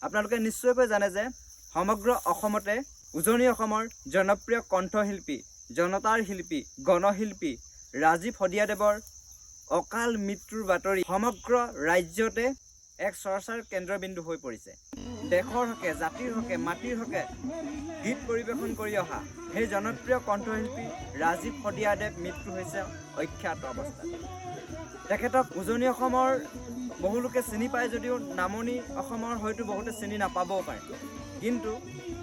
আপোনালোকে নিশ্চয়কৈ জানে যে সমগ্ৰ অসমতে উজনি অসমৰ জনপ্ৰিয় কণ্ঠশিল্পী, জনতাৰ শিল্পী, গণশিল্পী ৰাজীৱ শদিয়াদেৱৰ অকাল মৃত্যুৰ বাতৰি সমগ্ৰ ৰাজ্যতে এক চৰ্চাৰ কেন্দ্ৰবিন্দু হৈ পৰিছে। দেশৰ হকে, জাতিৰ হকে, মাটিৰ হকে গীত পৰিৱেশন কৰি অহা সেই জনপ্ৰিয় কণ্ঠশিল্পী ৰাজীৱ শদিয়াদেৱ মৃত্যু হৈছে অজ্ঞাত অৱস্থাত। তেখেতক উজনি অসমৰ বহু লোকে চিনি পায় যদিও নামনি অসমৰ হয়তো বহুতে চিনি নাপাবও পাৰে, কিন্তু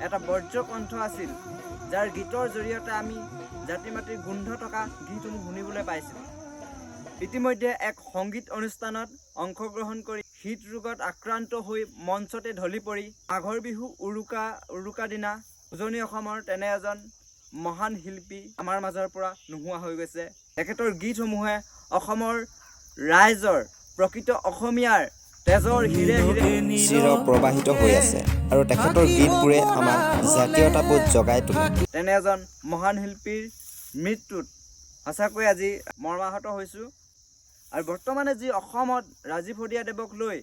এটা বজ্ৰ কণ্ঠ আছিল যাৰ গীতৰ জৰিয়তে আমি জাতি মাটিৰ গোন্ধ থকা গীতসমূহ শুনিবলৈ পাইছিলোঁ। ইতিমধ্যে এক সংগীত অনুষ্ঠানত অংশগ্ৰহণ কৰি হৃদৰোগত আক্ৰান্ত হৈ মঞ্চতে ঢলি পৰি মাঘৰ বিহু উৰুকা দিনা উজনি অসমৰ তেনে এজন মহান শিল্পী আমাৰ মাজৰ পৰা নোহোৱা হৈ গৈছে। তেখেতৰ গীতসমূহে অসমৰ ৰাইজৰ প্ৰকৃত অসমীয়াৰ তেজৰ হিৰে হিৰে চিৰ প্ৰবাহিত হৈ আছে আৰু তেখেতৰ গীতবোৰে আমাক জাতীয়তাবোধ জগাই তোলে। তেনে এজন মহান শিল্পীৰ মৃত্যুত সঁচাকৈ আজি মৰ্মাহত হৈছোঁ। আৰু বৰ্তমানে যি অসমত ৰাজীৱ শদিয়াদেৱক লৈ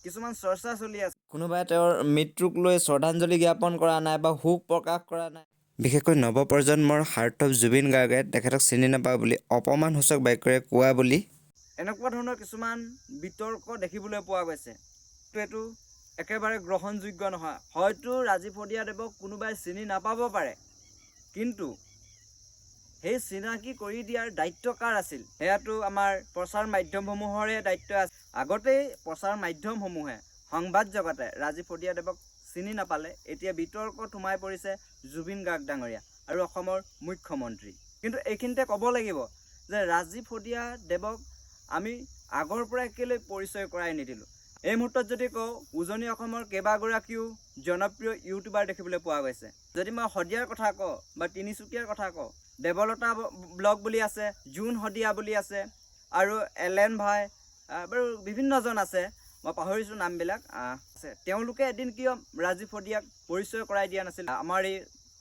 কিছুমান চৰ্চা চলি আছে, কোনোবাই তেওঁৰ মৃত্যুক লৈ শ্ৰদ্ধাঞ্জলি জ্ঞাপন কৰা নাই বা শোক প্ৰকাশ কৰা নাই। বিশেষকৈ নৱপ্ৰজন্মৰ হাৰ্টথ্ৰব জুবিন গাৰ্গে তেখেতক চিনি নাপায় বুলি অপমানসূচক বাক্যৰে কোৱা বুলি এনেকুৱা ধৰণৰ কিছুমান বিতৰ্ক দেখিবলৈ পোৱা গৈছে। এইটো একেবাৰে গ্ৰহণযোগ্য নহয়। হয়তো ৰাজীৱ শদিয়াদেৱক কোনোবাই চিনি নাপাব পাৰে, কিন্তু সেই চিনাকি কৰি দিয়াৰ দায়িত্ব কাৰ আছিল? সেয়াটো আমাৰ প্ৰচাৰ মাধ্যমসমূহৰে দায়িত্ব আছে। আগতেই প্ৰচাৰ মাধ্যমসমূহে, সংবাদ জগতে ৰাজীৱ শদিয়াদেৱক চিনি নাপালে, এতিয়া বিতৰ্কত সোমাই পৰিছে জুবিন গাৰ্গ ডাঙৰীয়া আৰু অসমৰ মুখ্যমন্ত্ৰী। কিন্তু এইখিনিতে ক'ব লাগিব যে ৰাজীৱ শদিয়াদেৱক আমি আগৰ পৰাই কেলৈ পৰিচয় কৰাই নিদিলোঁ। এই মুহূৰ্তত যদি কওঁ, উজনি অসমৰ কেইবাগৰাকীও জনপ্ৰিয় ইউটিউবাৰ দেখিবলৈ পোৱা গৈছে। যদি মই শদিয়াৰ কথা কওঁ বা তিনিচুকীয়াৰ কথা কওঁ, দেৱলতা ব্লগ বুলি আছে, জোন শদিয়া বুলি আছে, আৰু এলেন ভাই, বাৰু বিভিন্নজন আছে, মই পাহৰিছোঁ নামবিলাক আছে। তেওঁলোকে এদিন কিয় ৰাজীৱ শদিয়াক পৰিচয় কৰাই দিয়া নাছিল? আমাৰ এই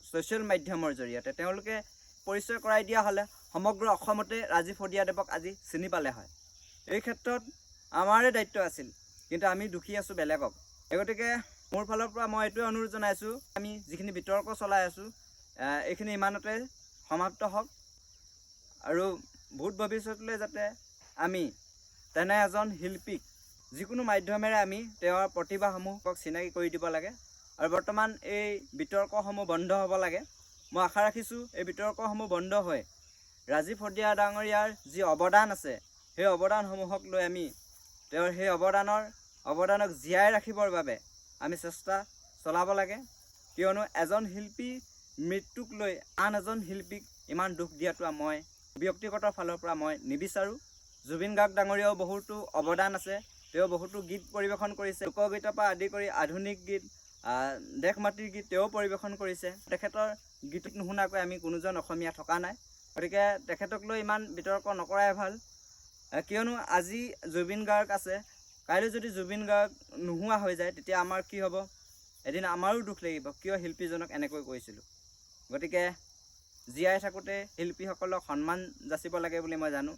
ছ'চিয়েল মাধ্যমৰ জৰিয়তে তেওঁলোকে পৰিচয় কৰাই দিয়া হ'লে সমগ্ৰ অসমতে ৰাজীৱ শদিয়াদেৱক আজি চিনি পালে হয়। এই ক্ষেত্ৰত আমাৰে দায়িত্ব আছিল, কিন্তু আমি দুখী আছোঁ বেলেগক। এই গতিকে মোৰ ফালৰ পৰা মই এইটোৱে অনুৰোধ জনাইছোঁ, আমি যিখিনি বিতৰ্ক চলাই আছোঁ এইখিনি ইমানতে সমাপ্ত হওক, আৰু ভূত ভৱিষ্যতলৈ যাতে আমি তেনে এজন শিল্পীক যিকোনো মাধ্যমেৰে আমি তেওঁৰ প্ৰতিভাসমূহক চিনাকি কৰি দিব লাগে, আৰু বৰ্তমান এই বিতৰ্কসমূহ বন্ধ হ'ব লাগে। মই আশা ৰাখিছোঁ এই বিতৰ্কসমূহ বন্ধ হৈ ৰাজীৱ শদিয়া ডাঙৰীয়াৰ যি অৱদান আছে, সেই অৱদানসমূহক লৈ আমি তেওঁৰ সেই অৱদানক জীয়াই ৰাখিবৰ বাবে আমি চেষ্টা চলাব লাগে। কিয়নো এজন শিল্পীৰ মৃত্যুক লৈ আন এজন শিল্পীক ইমান দুখ দিয়াটো মই ব্যক্তিগত ফালৰ পৰা মই নিবিচাৰোঁ। জুবিন গাৰ্গ ডাঙৰীয়াও বহুতো অৱদান আছে, তেওঁ বহুতো গীত পৰিৱেশন কৰিছে, লোকগীতৰ পৰা আদি কৰি আধুনিক গীত, দেশ মাতৃৰ গীত তেওঁ পৰিৱেশন কৰিছে। তেখেতৰ গীত নুশুনাকৈ আমি কোনোজন অসমীয়া থকা নাই। গতিকে তেখেতক লৈ ইমান বিতৰ্ক নকৰাই ভাল। কিয়নো আজি জুবিন গাৰ্গ আছে, কাইলৈ যদি জুবিন গাৰ্গ নোহোৱা হৈ যায় তেতিয়া আমাৰ কি হ'ব? এদিন আমাৰো দুখ লাগিব, কিয় শিল্পীজনক এনেকৈ কৈছিলোঁ। গতিকে জীয়াই থাকোঁতে শিল্পীসকলক সন্মান যাচিব লাগে বুলি মই জানো।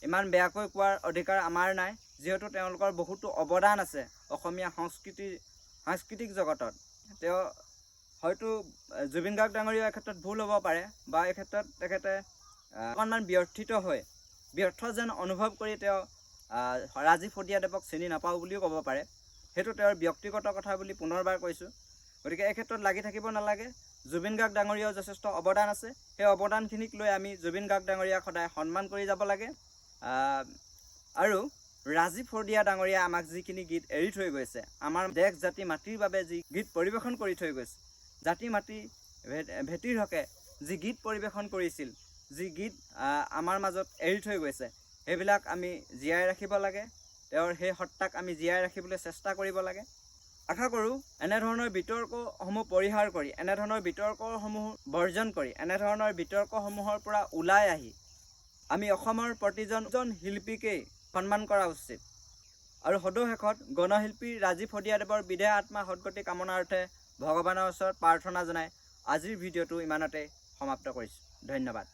ইমান বেয়াকৈ কোৱাৰ অধিকাৰ আমাৰ নাই, যিহেতু তেওঁলোকৰ বহুতো অৱদান আছে অসমীয়া সাংস্কৃতিক জগতত। তেওঁ হয়তো জুবিন গাৰ্গ ডাঙৰীয়াৰ ক্ষেত্ৰত ভুল হ'ব পাৰে, বা এই ক্ষেত্ৰত তেখেতে অকণমান ব্যৰ্থ যেন অনুভৱ কৰি তেওঁ ৰাজীৱ শদিয়াদেৱক চিনি নাপাওঁ বুলিও ক'ব পাৰে। সেইটো তেওঁৰ ব্যক্তিগত কথা বুলি পুনৰবাৰ কৈছোঁ। গতিকে এই ক্ষেত্ৰত লাগি থাকিব নালাগে। জুবিন গাৰ্গ ডাঙৰীয়াও যথেষ্ট অৱদান আছে, সেই অৱদানখিনিক লৈ আমি জুবিন গাৰ্গ ডাঙৰীয়াক সদায় সন্মান কৰি যাব লাগে। আৰু ৰাজীৱ শদিয়া ডাঙৰীয়া আমাক যিখিনি গীত এৰি থৈ গৈছে, আমাৰ দেশ জাতি মাটিৰ বাবে যি গীত পৰিৱেশন কৰি থৈ গৈছে, জাতি মাটি ভেটিৰ হকে যি গীত পৰিৱেশন কৰিছিল, যি গীত আমাৰ মাজত এৰি থৈ গৈছে, সেইবিলাক আমি জীয়াই ৰাখিব লাগে। তেওঁৰ সেই সত্তাক আমি জীয়াই ৰাখিবলৈ চেষ্টা কৰিব লাগে। আশা কৰোঁ এনেধৰণৰ বিতৰ্কসমূহ পৰিহাৰ কৰি, এনেধৰণৰ বিতৰ্কসমূহ বৰ্জন কৰি, এনেধৰণৰ বিতৰ্কসমূহৰ পৰা ওলাই আহি আমি অসমৰ প্ৰতিজন শিল্পীকেই সন্মান কৰা উচিত। আৰু সদৌ শেষত গণশিল্পী ৰাজীৱ শদিয়াদেৱৰ বিদেহ আত্মা সদগতি কামনাৰ্থে ভগৱানৰ ওচৰত প্ৰাৰ্থনা জনাই আজিৰ ভিডিঅ'টো ইমানতে সমাপ্ত কৰিছোঁ। ধন্যবাদ।